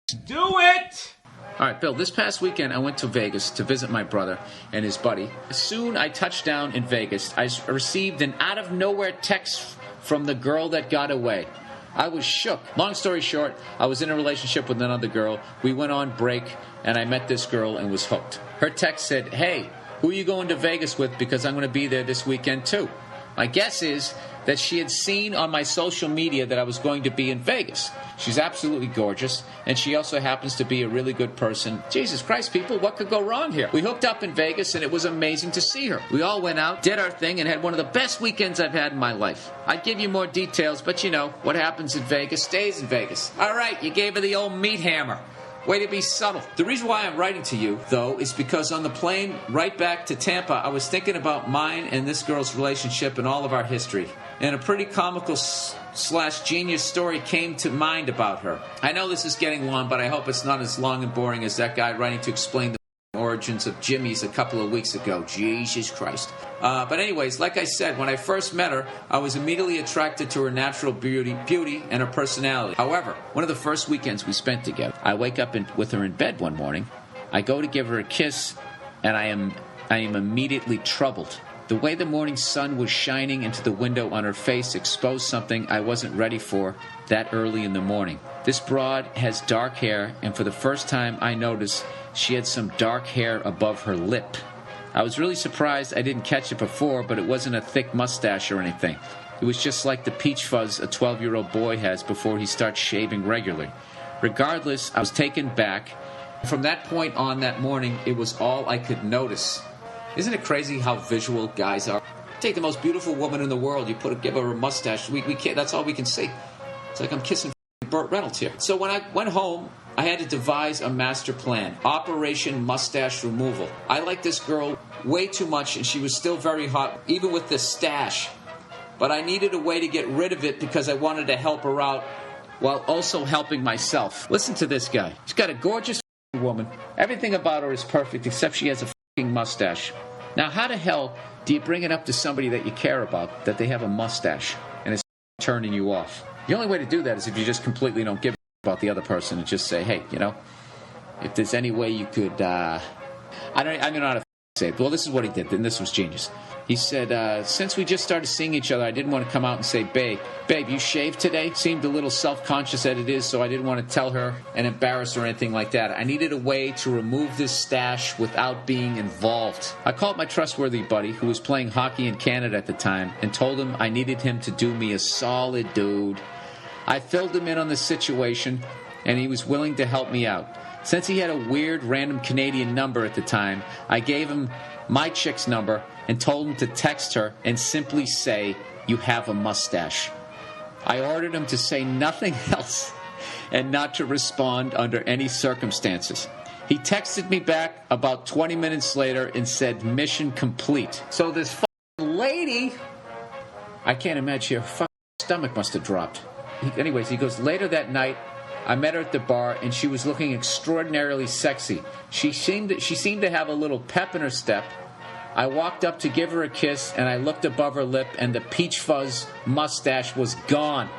Do it! All right, Bill, this past weekend I went to Vegas to visit my brother and his buddy. Soon I touched down in Vegas. I received an out-of-nowhere text from the girl that got away. I was shook. Long story short, I was in a relationship with another girl. We went on break, and I met this girl and was hooked. Her text said, "Hey, who are you going to Vegas with? Because I'm going to be there this weekend too." My guess is that she had seen on my social media that I was going to be in Vegas. She's absolutely gorgeous, and she also happens to be a really good person. Jesus Christ, people, what could go wrong here? We hooked up in Vegas, and it was amazing to see her. We all went out, did our thing, and had one of the best weekends I've had in my life. I'd give you more details, but you know, what happens in Vegas stays in Vegas. All right, you gave her the old meat hammer. Way to be subtle. The reason why I'm writing to you, though, is because on the plane right back to Tampa, I was thinking about mine and this girl's relationship and all of our history. And a pretty comical / genius story came to mind about her. I know this is getting long, but I hope it's not as long and boring as that guy writing to explain the origins of Jimmy's a couple of weeks ago. Jesus Christ. But anyways, like I said, when I first met her, I was immediately attracted to her natural beauty and her personality. However, one of the first weekends we spent together, I wake up with her in bed one morning. I go to give her a kiss, and I am immediately troubled. The way the morning sun was shining into the window on her face exposed something I wasn't ready for that early in the morning. This broad has dark hair, and for the first time I noticed she had some dark hair above her lip. I was really surprised I didn't catch it before, but it wasn't a thick mustache or anything. It was just like the peach fuzz a 12-year-old boy has before he starts shaving regularly. Regardless, I was taken back. From that point on that morning, it was all I could notice. Isn't it crazy how visual guys are? Take the most beautiful woman in the world, give her a mustache, we can't, that's all we can see. It's like I'm kissing Burt Reynolds here. So when I went home, I had to devise a master plan. Operation Mustache Removal. I liked this girl way too much, and she was still very hot, even with this stash. But I needed a way to get rid of it because I wanted to help her out while also helping myself. Listen to this guy. She's got a gorgeous woman. Everything about her is perfect except she has a mustache. Now, how the hell do you bring it up to somebody that you care about that they have a mustache and it's turning you off? The only way to do that is if you just completely don't give a about the other person and just say, hey, you know, if there's any way you could, I don't know how to say it. Well, this is what he did, and this was genius. He said, since we just started seeing each other, I didn't want to come out and say, babe, you shaved today? Seemed a little self-conscious that it is, so I didn't want to tell her and embarrass her or anything like that. I needed a way to remove this stash without being involved. I called my trustworthy buddy, who was playing hockey in Canada at the time, and told him I needed him to do me a solid, dude. I filled him in on the situation, and he was willing to help me out. Since he had a weird, random Canadian number at the time, I gave him my chick's number and told him to text her and simply say, "You have a mustache." I ordered him to say nothing else and not to respond under any circumstances. He texted me back about 20 minutes later and said, "Mission complete." So this lady, I can't imagine, her stomach must have dropped. Anyways, he goes, later that night, I met her at the bar, and she was looking extraordinarily sexy. She seemed to have a little pep in her step. I walked up to give her a kiss, and I looked above her lip, and the peach fuzz mustache was gone.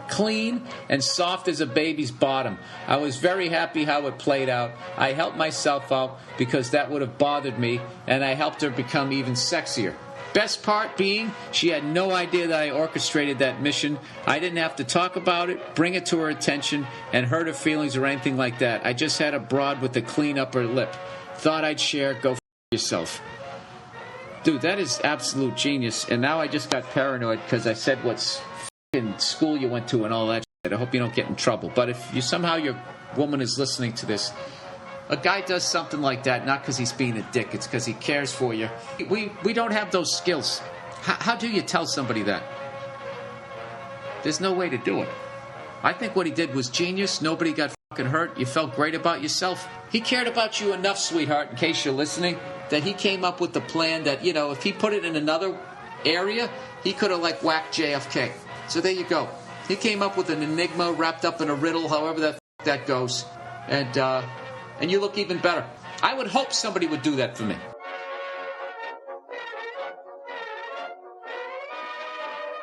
Clean and soft as a baby's bottom. I was very happy how it played out. I helped myself out because that would have bothered me, and I helped her become even sexier. Best part being, she had no idea that I orchestrated that mission. I didn't have to talk about it, bring it to her attention, and hurt her feelings or anything like that. I just had a broad with a clean upper lip. Thought I'd share, go f*** yourself. Dude, that is absolute genius. And now I just got paranoid because I said what f***ing school you went to and all that shit. I hope you don't get in trouble. But if you somehow your woman is listening to this, a guy does something like that, not because he's being a dick, it's because he cares for you. We don't have those skills. How do you tell somebody that? There's no way to do it. I think what he did was genius. Nobody got fucking hurt. You felt great about yourself. He cared about you enough, sweetheart, in case you're listening, that he came up with the plan that, you know, if he put it in another area, he could have, like, whacked JFK. So there you go. He came up with an enigma wrapped up in a riddle, however that goes. And you look even better. I would hope somebody would do that for me.